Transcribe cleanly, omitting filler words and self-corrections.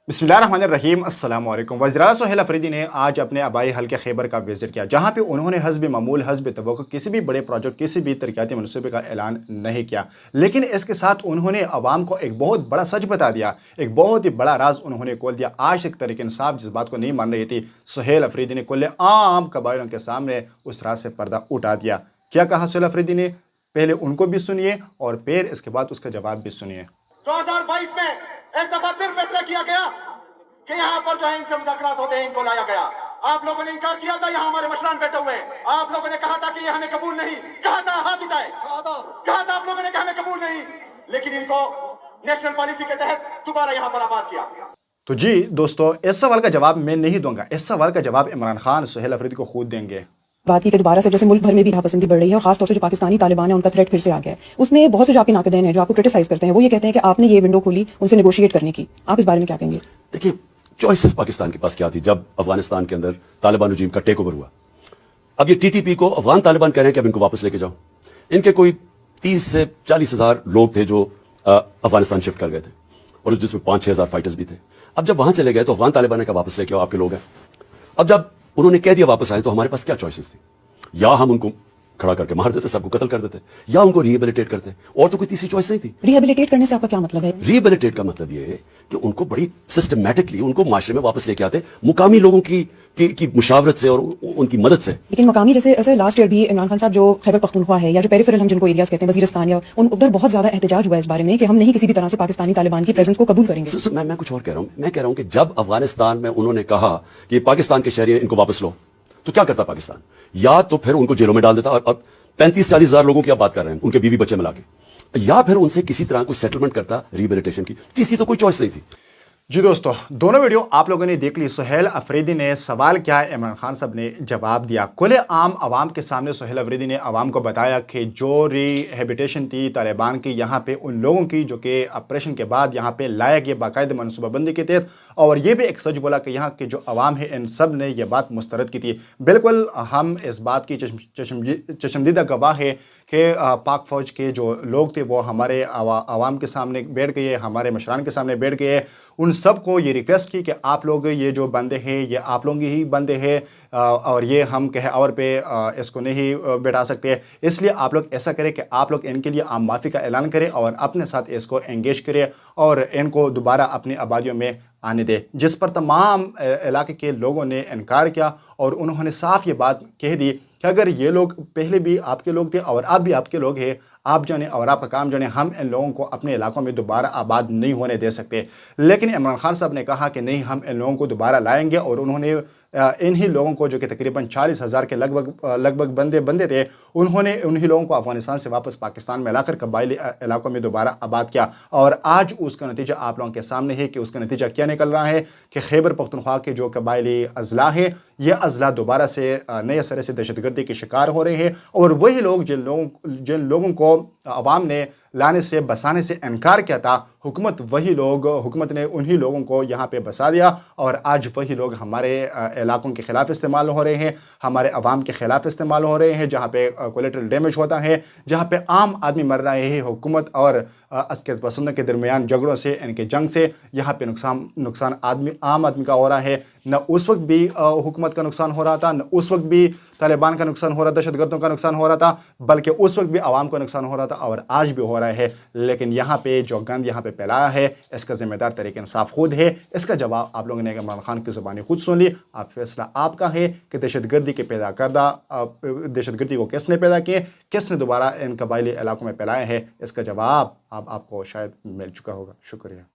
बिस्मिल्लाहिर्रहमानिर्रहीम अस्सलाम वालेकुम। वज़ीर-ए-आला सुहेल अफरीदी ने आज अपने आबाई हल्के खैबर का विजिट किया, जहाँ पे उन्होंने हस्ब मामूल हस्ब तवक्को किसी भी बड़े प्रोजेक्ट किसी भी तरक्याती मनसूबे का ऐलान नहीं किया, लेकिन इसके साथ उन्होंने अवाम को एक बहुत बड़ा सच बता दिया, एक बहुत ही बड़ा राज उन्होंने खोल दिया। आज तक तहरीक इंसाफ जिस बात को नहीं मान रही थी, सुहेल अफरीदी ने कुल्ले आम कबायलों के सामने उस राज से पर्दा उठा दिया। क्या कहा सुहेल अफरीदी ने, पहले उनको भी सुनिए और फिर इसके बाद उसका जवाब भी सुनिए। 2022 में एक दफा फिर फैसला किया गया कि यहाँ पर जो है इनसे मुज़ाकरात होते हैं, इनको लाया गया। आप लोगों ने इनकार किया था, यहाँ हमारे मशरान बैठे हुए हैं। आप लोगों ने कहा था कि ये हमें कबूल नहीं, कहा था हाथ उठाए, कहा था आप लोगों ने कि हमें कबूल नहीं, लेकिन इनको नेशनल पॉलिसी के तहत दोबारा यहाँ पर आबाद किया। तो जी दोस्तों, इस सवाल का जवाब मैं नहीं दूंगा, इस सवाल का जवाब इमरान खान सुहेल अफरीदी को खुद देंगे। बात की कि दोबारा से जैसे मुल्क भर में भी पसंदी बढ़ रही है और खास तौर से जो पाकिस्तानी तालिबान है उनका थ्रेट फिर से आ गया है। उसमें बहुत से जो आपके नाकदेन हैं जो आपको क्रिटिसाइज करते हैं, वो ये कहते हैं कि आपने ये विंडो खोली उनसे नेगोशिएट करने की। आप इस बारे में क्या कहेंगे? देखिए, चॉइसेस पाकिस्तान के पास क्या थी जब अफगानिस्तान के अंदर तालिबान रजीम का टेक ओवर हुआ। अब ये टीटीपी को अफगान तालिबान कह रहे हैं कि अब इनको वापस लेके जाओ। इनके कोई 30 से 40 हजार लोग थे जो अफगानिस्तान शिफ्ट कर गए थे और जिसमें 5-6 हजार फाइटर्स भी थे। अब जब वहां चले गए तो अफगान तालिबान ने कहा वापस लेके आओ, आपके लोग हैं। अब जब उन्होंने कह दिया वापस आए, तो हमारे पास क्या चॉइसेस थी? या हम उनको खड़ा करके मार देते, सबको कत्ल कर देते, या उनको रिहेबिलिटेट करते, और तो कोई तीसरी चॉइस नहीं थी। रिहेबिलिटेट करने से आपका क्या मतलब है? रिहेबिलिटेट का मतलब ये है कि उनको बड़ी सिस्टमैटिकली उनको माशरे में वापस लेके आते, मुकामी लोगों की मुशावरत से और उनकी मदद से। लेकिन मुकामी जैसे लास्ट ईयर भी इमरान खान साहब जो खैबर पख्तूनख्वा है या जो पेरिफेरल हम जिनको एरियाज कहते हैं, वजीरिस्तान या उधर बहुत ज्यादा एहतजाज हुआ है इस बारे में कि हम नहीं किसी भी तरह से पाकिस्तानी तालिबान की प्रेजेंस को कबूल करेंगे। मैं कुछ और कह रहा हूं, मैं कह रहा हूं कि जब अफगानिस्तान में उन्होंने कहा कि पाकिस्तान के शहरी इनको वापस लो, तो क्या करता पाकिस्तान? या तो फिर उनको जेलों में डाल देता, और 35-40 हजार लोगों की आप बात कर रहे हैं, उनके बीवी बच्चे मिला के, या फिर उनसे किसी तरह कोई सेटलमेंट करता रिहेबिलिटेशन की। तीसरी तो कोई चॉइस नहीं थी। जी दोस्तों, दोनों वीडियो आप लोगों ने देख ली। सुहेल अफरीदी ने सवाल क्या है, इमरान खान साहब ने जवाब दिया। खुले आम आवाम के सामने सुहेल अफरीदी ने आवाम को बताया कि जो रिहेबिलिटेशन थी तालिबान की, यहाँ पे उन लोगों की जो कि ऑपरेशन के बाद यहाँ पे लाया गया बाकायदा मनसूबाबंदी के तहत, और ये भी एक सच बोला कि यहाँ के जो अवाम है इन सब ने यह बात मुस्तरद की थी। बिल्कुल हम इस बात की चशमदीदा गवाह है कि पाक फ़ौज के जो लोग थे वो हमारे आवाम के सामने बैठ गए, हमारे मशरान के सामने बैठ गए, उन सब को ये रिक्वेस्ट की कि आप लोग ये जो बंदे हैं ये आप लोग ही बंदे हैं, और ये हम कहे और पे इसको नहीं बैठा सकते, इसलिए आप लोग ऐसा करें कि आप लोग इनके लिए आम माफ़ी का ऐलान करें और अपने साथ इसको एंगेज करें और इनको दोबारा अपनी आबादियों में आने दें। जिस पर तमाम इलाके के लोगों ने इनकार किया और उन्होंने साफ ये बात कह दी कि अगर ये लोग पहले भी आपके लोग थे और अब भी आपके लोग हैं, आप जाने और आपका काम जाने, हम इन लोगों को अपने इलाकों में दोबारा आबाद नहीं होने दे सकते। लेकिन इमरान खान साहब ने कहा कि नहीं, हम इन लोगों को दोबारा लाएंगे, और उन्होंने इन्हीं लोगों को जो कि तकरीबन 40 हज़ार के लगभग बंदे थे, उन्होंने उन्हीं लोगों को अफगानिस्तान से वापस पाकिस्तान में लाकर कबायली इलाकों में दोबारा आबाद किया। और आज उसका नतीजा आप लोगों के सामने है कि उसका नतीजा क्या निकल रहा है कि खैबर पख्तूनख्वा के जो कबायली अजला है, ये अजला दोबारा से नए सिरे से दहशतगर्दी के शिकार हो रहे हैं, और वही लोग जिन लोगों को अवाम ने लाने से बसाने से इनकार किया था, हुकूमत ने उन्हीं लोगों को यहाँ पे बसा दिया, और आज वही लोग हमारे इलाकों के ख़िलाफ़ इस्तेमाल हो रहे हैं, हमारे अवाम के ख़िलाफ़ इस्तेमाल हो रहे हैं, जहाँ पे कोलेटरल डैमेज होता है, जहाँ पे आम आदमी मर रहे हैं। हुकूमत और अस्कर पसंद के दरमियान झगड़ों से, इनके जंग से यहाँ पे नुकसान आम आदमी का हो रहा है। न उस वक्त भी हुकूमत का नुकसान हो रहा था, न उस वक्त भी तालिबान का नुकसान हो रहा था, दहशतगर्दों का नुकसान हो रहा था, बल्कि उस वक्त भी आवाम का नुकसान हो रहा था, और आज भी हो रहा है। लेकिन यहाँ पे जो गंद यहाँ पे फैलाया है, इसका जिम्मेदार तहरीक इंसाफ खुद है। इसका जवाब आप लोगों ने इमरान खान की ज़ुबानी खुद सुन ली। आप फैसला आपका है कि दहशतगर्दी के पैदा करदा दहशतगर्दी को किसने पैदा किए, किसने दोबारा इन कबायली इलाकों में फैलाया है। इसका जवाब आपको शायद मिल चुका होगा। शुक्रिया।